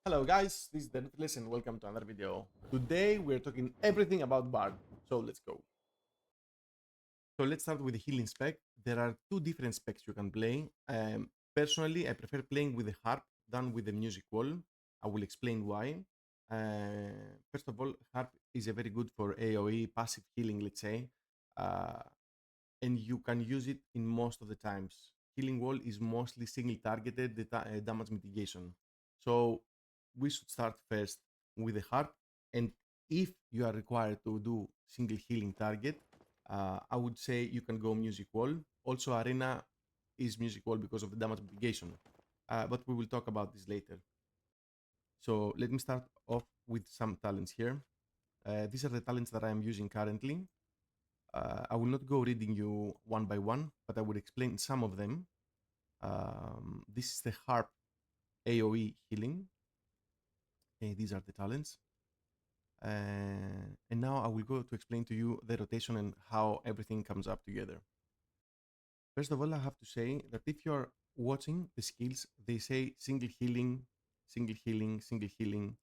Hello guys, this is Th3Ruthless and welcome to another video. Today we're talking everything about Bard, so let's go. So let's start with the healing spec. There are two different specs you can play. Personally, I prefer playing with the Harp than with the music wall. I will explain why. First of all, Harp is a very good for AoE passive healing, let's say, and you can use it in most of the times. Healing wall is mostly single targeted damage mitigation. So we should start first with the Harp, and if you are required to do single healing target, I would say you can go music wall. Also, arena is music wall because of the damage mitigation, but we will talk about this later. So let me start off with some talents here. These are the talents that I am using currently. I will not go reading you one by one, but I will explain some of them. This is the Harp AoE healing. Okay, these are the talents. And now I will go to explain to you the rotation and how everything comes up together. First of all, I have to say that if you're watching the skills, they say single healing, single healing, single healing.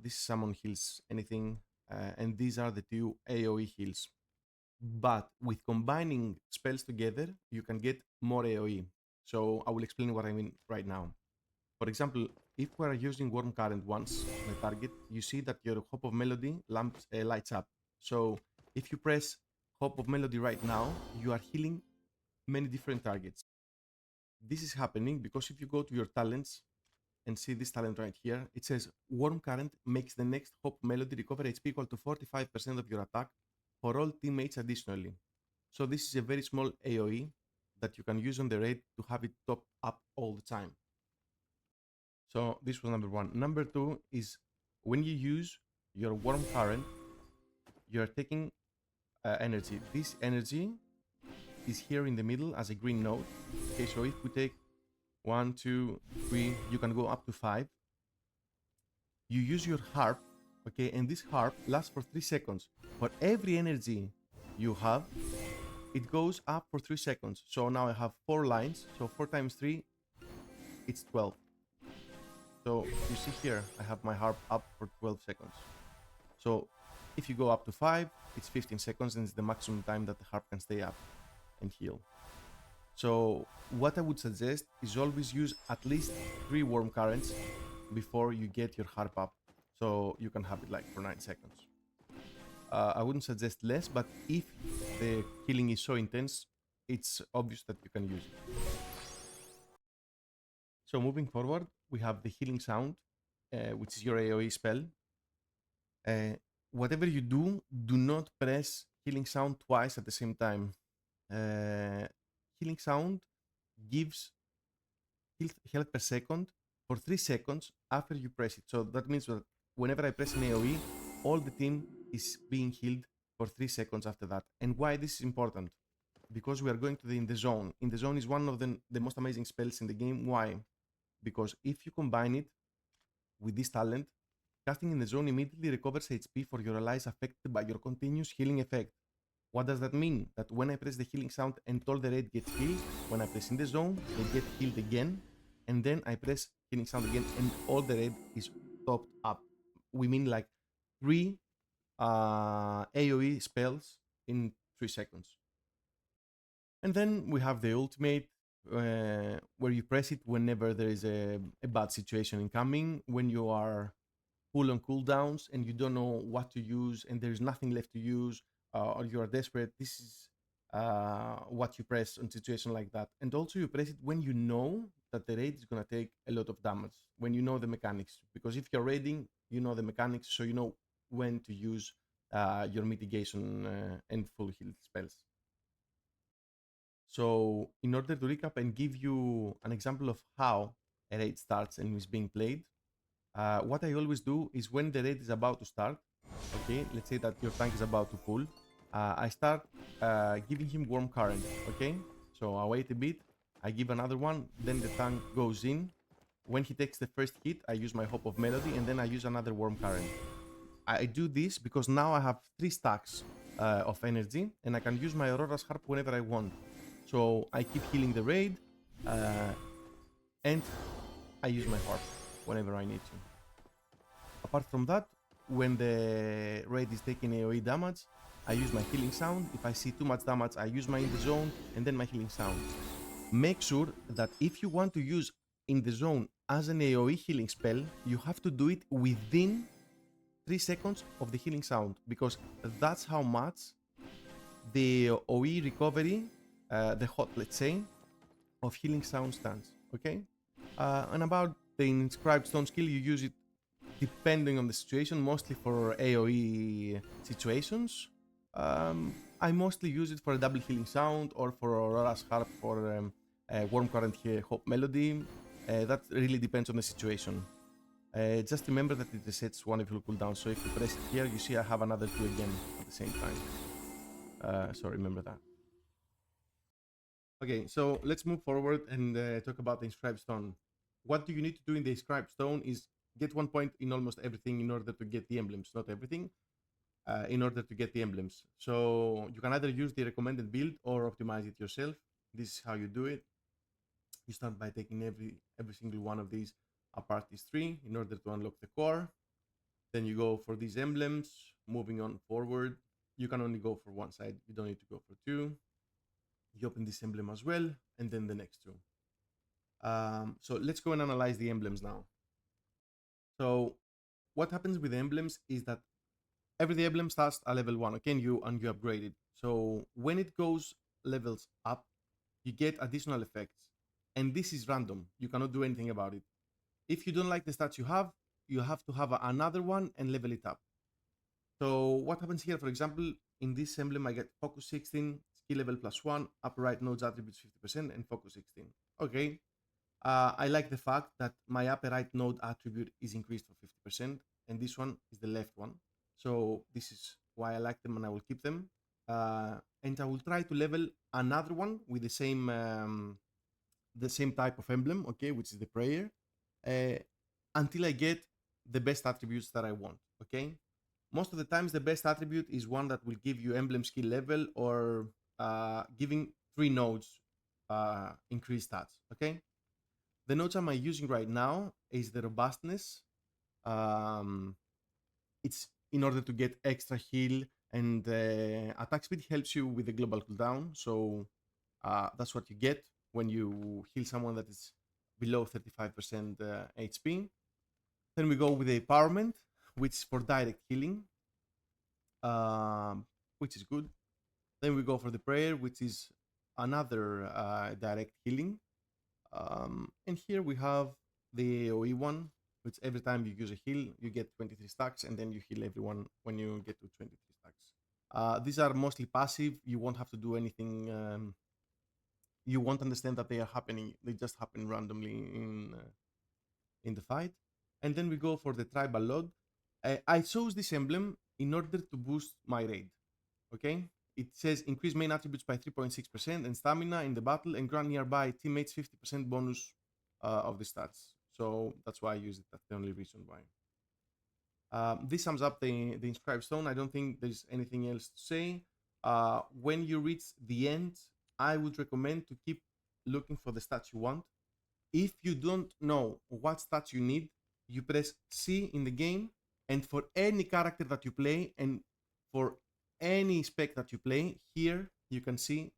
This summon heals anything, and these are the two AoE heals. But with combining spells together, you can get more AoE. So I will explain what I mean right now. For example, if we are using Worm Current once on a target, you see that your Hope of Melody lights up. So if you press Hope of Melody right now, you are healing many different targets. This is happening because if you go to your talents and see this talent right here, it says Worm Current makes the next Hope Melody recover HP equal to 45% of your attack for all teammates additionally. So this is a very small AoE that you can use on the raid to have it top up all the time. So this was number one. Number two is when you use your Worm Current, you're taking energy. This energy is here in the middle as a green node. Okay, so if we take 1, 2, 3, you can go up to 5. You use your Harp, okay, and this Harp lasts for 3 seconds. For every energy you have, it goes up for 3 seconds. So now I have 4 lines, so 4 times 3, it's 12. So you see here, I have my Harp up for 12 seconds. So if you go up to 5, it's 15 seconds, and it's the maximum time that the Harp can stay up and heal. So what I would suggest is always use at least 3 Worm Currents before you get your Harp up, so you can have it like for 9 seconds. I wouldn't suggest less, but if the healing is so intense, it's obvious that you can use it. So moving forward, we have the Healing Sound, which is your AoE spell. Whatever you do, do not press Healing Sound twice at the same time. Healing Sound gives health per second for 3 seconds after you press it. So that means that whenever I press an AoE, all the team is being healed for 3 seconds after that. And why this is important? Because we are going to the In the Zone. In the Zone is one of the most amazing spells in the game. Why? Because if you combine it with this talent, casting in the zone immediately recovers HP for your allies affected by your continuous healing effect. What does that mean? That when I press the Healing Sound and all the raid gets healed, when I press in the zone, they get healed again, and then I press Healing Sound again and all the raid is topped up. We mean like 3 AoE spells in 3 seconds. And then we have the ultimate, where you press it whenever there is a bad situation incoming, when you are full on cooldowns and you don't know what to use and there's nothing left to use, or you are desperate. This is what you press in a situation like that. And also you press it when you know that the raid is going to take a lot of damage, when you know the mechanics. Because if you're raiding, you know the mechanics, so you know when to use your mitigation and full heal spells. So in order to recap and give you an example of how a raid starts and is being played, what I always do is when the raid is about to start, okay, let's say that your tank is about to pull, I start giving him Worm Current, okay? So I wait a bit, I give another one, then the tank goes in. When he takes the first hit, I use my Hope of Melody, and then I use another Worm Current. I do this because now I have 3 stacks of energy, and I can use my Aurora's Harp whenever I want. So I keep healing the raid, and I use my Harp. whenever I need to. Apart from that, when the raid is taking AoE damage, I use my healing sound. If I see too much damage, I use my in the zone and then my healing sound. Make sure that if you want to use in the zone as an AoE healing spell, you have to do it within 3 seconds of the healing sound, because that's how much the OE recovery, the hot, let's say, of healing sound stands. Okay? And about the Inscribed Stone skill, you use it depending on the situation, mostly for AoE situations. I mostly use it for a double healing sound or for Aurora's Harp for Warm Current Hope Melody. That really depends on the situation. Just remember that it resets one if you cooldown, so if you press it here, you see I have another 2 again at the same time. So remember that. Okay, so let's move forward and talk about the Inscribed Stone. What do you need to do in the Inscribed Stone is get 1 point in almost everything in order to get the emblems. Not everything, in order to get the emblems. So you can either use the recommended build or optimize it yourself. This is how you do it. You start by taking every single one of these apart these 3 in order to unlock the core. Then you go for these emblems. Moving on forward, you can only go for one side. You don't need to go for 2. You open this emblem as well, and then the next 2. So let's go and analyze the emblems now. So what happens with the emblems is that every emblem starts at level 1, okay, and you upgrade it. So when it goes levels up, you get additional effects, and this is random. You cannot do anything about it. If you don't like the stats you have to have another one and level it up. So what happens here, for example, in this emblem, I get focus 16, skill level +1, upper right nodes attributes 50%, and focus 16. Okay. I like the fact that my upper right node attribute is increased for 50%, and this one is the left one. So this is why I like them, and I will keep them. And I will try to level another one with the same type of emblem, okay, which is the prayer, until I get the best attributes that I want, okay? Most of the times, the best attribute is one that will give you emblem skill level or giving 3 nodes increased stats, okay? The nodes I'm using right now is the robustness. It's in order to get extra heal, and attack speed helps you with the global cooldown. So that's what you get when you heal someone that is below 35% HP. Then we go with the empowerment, which is for direct healing, which is good. Then we go for the prayer, which is another direct healing. And here we have the AoE one, which every time you use a heal, you get 23 stacks, and then you heal everyone when you get to 23 stacks. These are mostly passive. You won't have to do anything. You won't understand that they are happening. They just happen randomly in the fight. And then we go for the tribal lord. I chose this emblem in order to boost my raid. Okay, it says increase main attributes by 3.6% and stamina in the battle, and grant nearby teammates 50% bonus of the stats. So that's why I use it. That's the only reason why. This sums up the Inscribed Stone. I don't think there's anything else to say. When you reach the end, I would recommend to keep looking for the stats you want. If you don't know what stats you need, you press C in the game, and for any character that you play and for any spec that you play, here you can see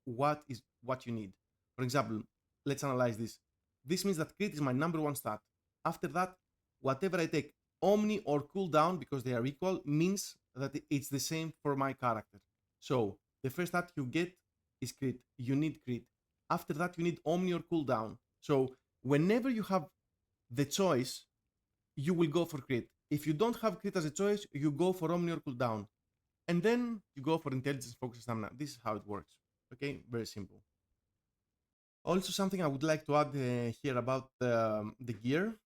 what you need. For example, let's analyze this. This means that crit is my #1 stat. After that, whatever I take, Omni or cooldown, because they are equal, means that it's the same for my character. So the first stat you get is crit. You need crit. After that, you need Omni or cooldown. So whenever you have the choice, you will go for crit. If you don't have crit as a choice, you go for Omni or cooldown. And then you go for intelligence, focus, stamina. This is how it works. Okay, very simple. Also, something I would like to add here about the gear.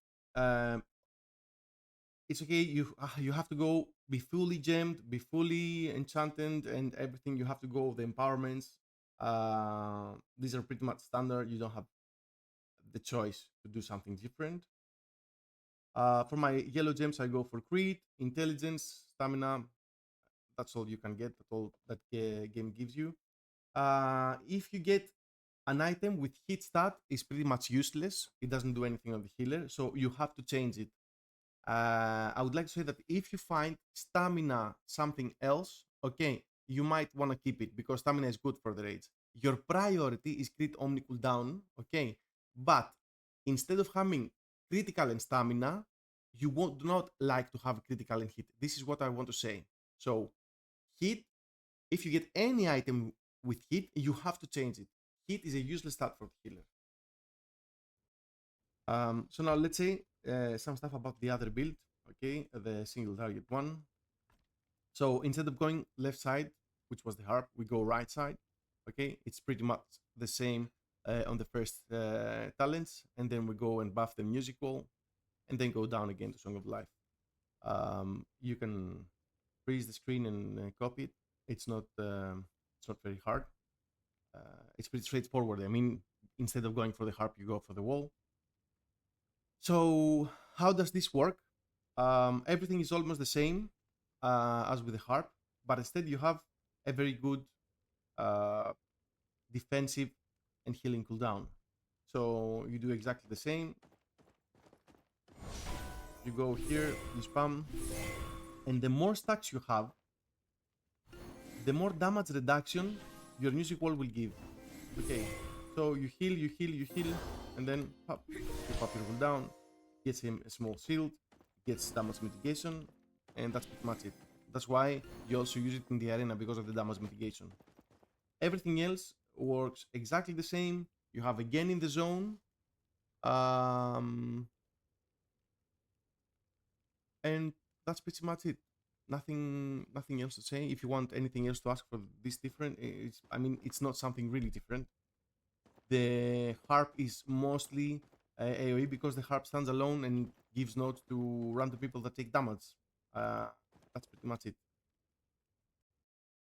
It's okay. You have to go be fully gemmed, be fully enchanted, and everything. You have to go the empowerments. These are pretty much standard. You don't have the choice to do something different. For my yellow gems, I go for crit, intelligence, stamina. That's all you can get. That's all that game gives you. If you get an item with hit stat is pretty much useless. It doesn't do anything on the healer, so you have to change it. I would like to say that if you find stamina something else, okay, you might want to keep it because stamina is good for the rage. Your priority is crit omni cooldown, okay, but instead of having critical and stamina, you would not like to have critical and hit. This is what I want to say. So hit, if you get any item with hit, you have to change it. Hit is a useless stat for the healer. So now let's say some stuff about the other build, okay, the single target one. So instead of going left side, which was the harp, we go right side, okay. It's pretty much the same on the first talents, and then we go and buff the music wall, and then go down again to Song of Life. You can freeze the screen and copy it. It's not very hard. It's pretty straightforward. I mean, instead of going for the harp, you go for the wall. So how does this work? Everything is almost the same as with the harp, but instead you have a very good defensive and healing cooldown. So you do exactly the same. You go here, you spam, and the more stacks you have, the more damage reduction your music wall will give. Okay, so you heal, and then pop, you pop your cooldown, gets him a small shield, gets damage mitigation, and that's pretty much it. That's why you also use it in the arena, because of the damage mitigation. Everything else works exactly the same. You have again in the zone. And that's pretty much it. Nothing else to say. If you want anything else to ask for this different, I mean, it's not something really different. The harp is mostly AoE because the harp stands alone and gives nodes to random people that take damage. That's pretty much it.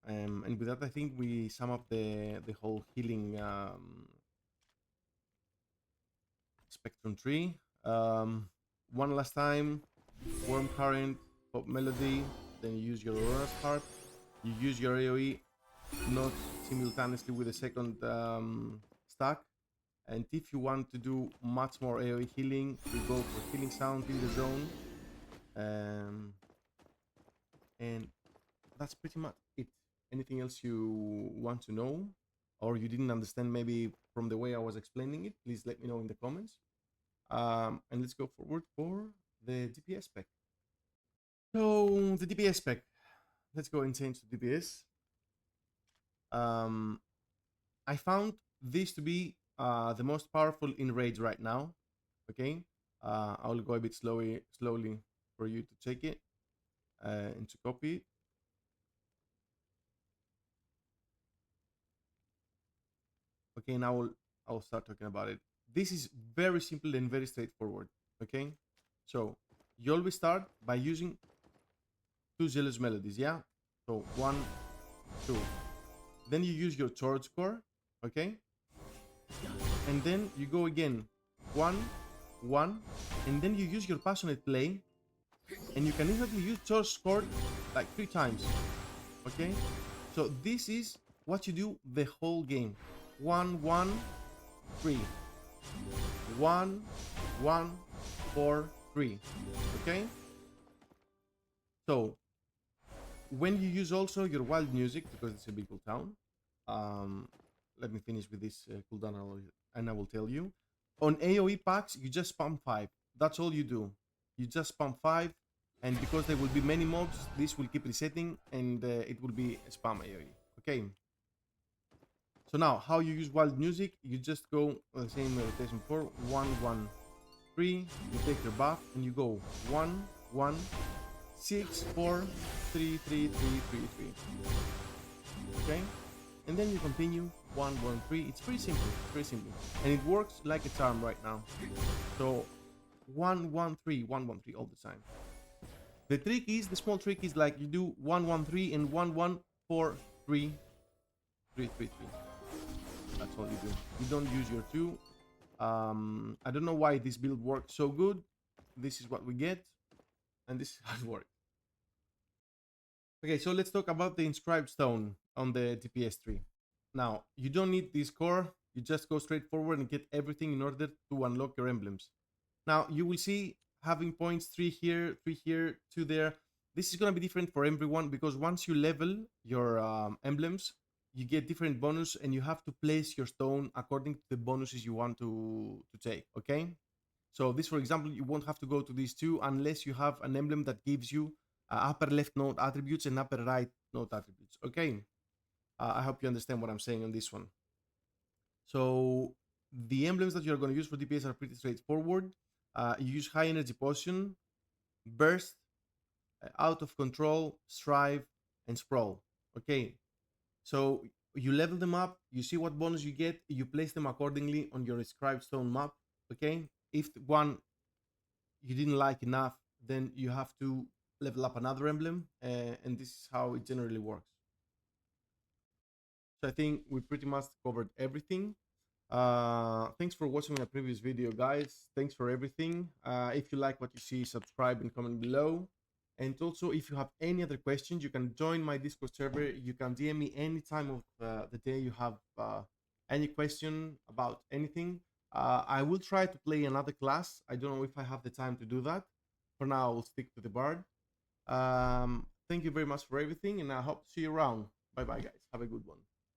And with that, I think we sum up the whole healing spectrum tree. One last time: Warm Current, Pop Melody, then you use your Aurora's Harp, you use your AoE not simultaneously with the second stack, and if you want to do much more AoE healing, you go for Healing Sound in the zone, and that's pretty much it. Anything else you want to know, or you didn't understand maybe from the way I was explaining it, please let me know in the comments. And let's go forward for the DPS spec. So the DPS spec, let's go and change to DPS. I found this to be the most powerful in rage right now. Okay, I'll go a bit slowly for you to check it and to copy it. Okay, now I'll start talking about it. This is very simple and very straightforward. Okay, so you always start by using 2 zealous melodies. Yeah, so 1, 2. Then you use your charge core, okay? And then you go again, 1, 1, and then you use your passionate play, and you can easily use charge score like 3 times, okay? So this is what you do the whole game. 1, 1, 3. 1, 1, 4, 3. Okay? So when you use also your wild music, because it's a big cooldown, let me finish with this cooldown and I will tell you. On AoE packs, you just spam 5. That's all you do. You just spam 5, and because there will be many mobs, this will keep resetting, and it will be a spam AoE. Okay. So now, how you use wild music? You just go the same rotation for 1, 1, 3. You take your buff and you go 1, 1, 6, 4, 3, 3, 3, 3, 3. Okay, and then you continue 1, 1, 3. It's pretty simple. It's very simple, and it works like a charm right now. So 1, 1, 3, 1, 1, 3 all the time. The trick is, the small trick is like you do 1, 1, 3 and 1, 1, 4, 3, 3, 3, 3. That's all you do. You don't use your 2. I don't know why this build works so good. This is what we get, and this is how it works. Okay, so let's talk about the Inscribed Stone on the DPS tree. Now, you don't need this core. You just go straight forward and get everything in order to unlock your emblems. Now you will see having points 3 here, 3 here, 2 there. This is going to be different for everyone because once you level your emblems, you get different bonus and you have to place your stone according to the bonuses you want to take, okay? So this, for example, you won't have to go to these two unless you have an emblem that gives you upper left node attributes and upper right node attributes, okay? I hope you understand what I'm saying on this one. So the emblems that you're going to use for DPS are pretty straightforward. You use high energy potion, burst, out of control, strive, and sprawl. Okay, so you level them up, you see what bonus you get, you place them accordingly on your Inscribed Stone map. Okay, if one you didn't like enough, then you have to level up another emblem, and this is how it generally works. So I think we pretty much covered everything. Thanks for watching my previous video, guys. Thanks for everything. If you like what you see, subscribe and comment below. And also, if you have any other questions, you can join my Discord server. You can DM me any time of the day you have any question about anything. I will try to play another class. I don't know if I have the time to do that. For now, I will stick to the Bard. Thank you very much for everything, and I hope to see you around. Bye bye, guys. Have a good one.